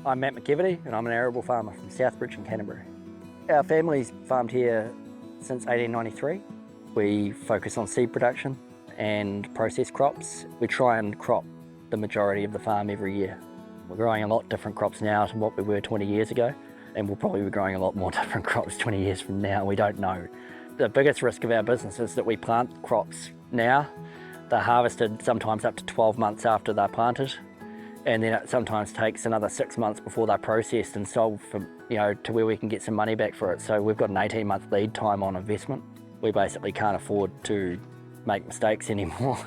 I'm Matt McKevity and I'm an arable farmer from Southbridge in Canterbury. Our family's farmed here since 1893. We focus on seed production and processed crops. We try and crop the majority of the farm every year. We're growing a lot different crops now than what we were 20 years ago, and we'll probably be growing a lot more different crops 20 years from now. We don't know. The biggest risk of our business is that we plant crops now. They're harvested sometimes up to 12 months after they're planted, and then it sometimes takes another 6 months before they're processed and sold for, to where we can get some money back for it. So we've got an 18-month lead time on investment. We basically can't afford to make mistakes anymore,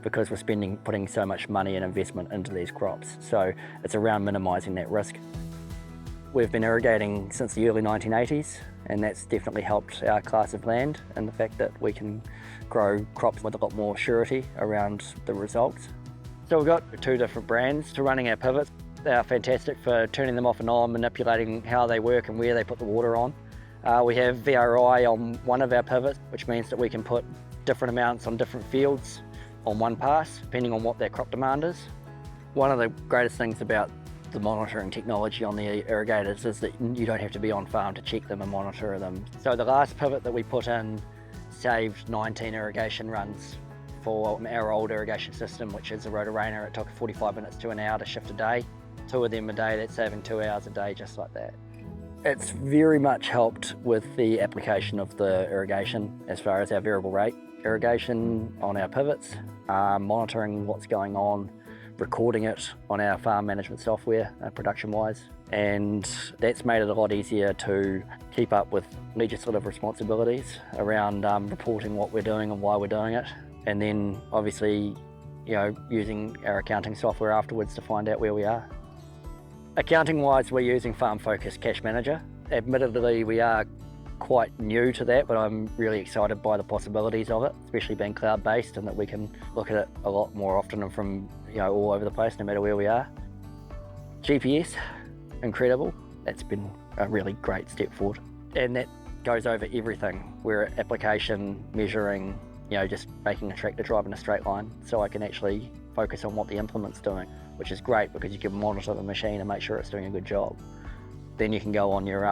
because we're putting so much money and investment into these crops. So it's around minimising that risk. We've been irrigating since the early 1980s, and that's definitely helped our class of land and the fact that we can grow crops with a lot more surety around the results. So we've got 2 different brands to running our pivots. They're fantastic for turning them off and on, manipulating how they work and where they put the water on. We have VRI on one of our pivots, which means that we can put different amounts on different fields on one pass, depending on what their crop demand is. One of the greatest things about the monitoring technology on the irrigators is that you don't have to be on farm to check them and monitor them. So the last pivot that we put in saved 19 irrigation runs for our old irrigation system, which is a rotor-rainer. It took 45 minutes to an hour to shift a day. 2 of them a day, that's saving 2 hours a day just like that. It's very much helped with the application of the irrigation as far as our variable rate irrigation on our pivots, monitoring what's going on, recording it on our farm management software, production-wise, and that's made it a lot easier to keep up with legislative responsibilities around reporting what we're doing and why we're doing it, and then obviously, using our accounting software afterwards to find out where we are. Accounting-wise, we're using Farm Focus Cash Manager. Admittedly, we are quite new to that, but I'm really excited by the possibilities of it, especially being cloud-based and that we can look at it a lot more often and from all over the place, no matter where we are. GPS, incredible. That's been a really great step forward. And that goes over everything. We're at application, measuring, just making a tractor drive in a straight line so I can actually focus on what the implement's doing, which is great because you can monitor the machine and make sure it's doing a good job. Then you can go on your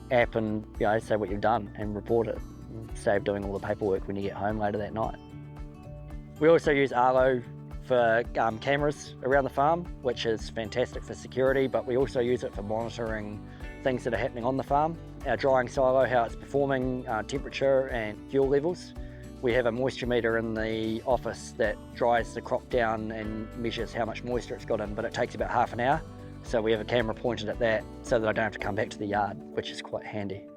app and say what you've done and report it, and save doing all the paperwork when you get home later that night. We also use Arlo for cameras around the farm, which is fantastic for security, but we also use it for monitoring things that are happening on the farm. Our drying silo, how it's performing, temperature and fuel levels. We have a moisture meter in the office that dries the crop down and measures how much moisture it's got in, but it takes about half an hour. So we have a camera pointed at that so that I don't have to come back to the yard, which is quite handy.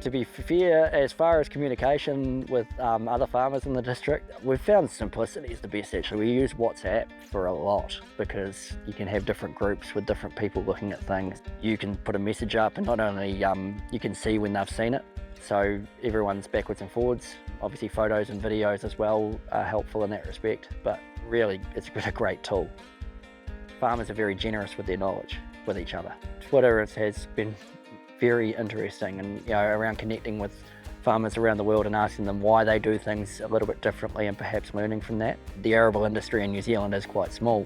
To be fair, as far as communication with other farmers in the district, we've found simplicity is the best actually. We use WhatsApp for a lot because you can have different groups with different people looking at things. You can put a message up and not only you can see when they've seen it, so everyone's backwards and forwards. Obviously photos and videos as well are helpful in that respect, but really it's been a great tool. Farmers are very generous with their knowledge with each other. Twitter has been very interesting and around connecting with farmers around the world and asking them why they do things a little bit differently and perhaps learning from that. The arable industry in New Zealand is quite small.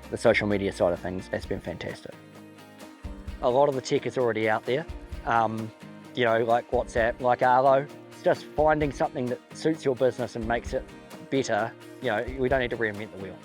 The social media side of things has been fantastic. A lot of the tech is already out there, like WhatsApp, like Arlo. It's just finding something that suits your business and makes it better. We don't need to reinvent the wheel.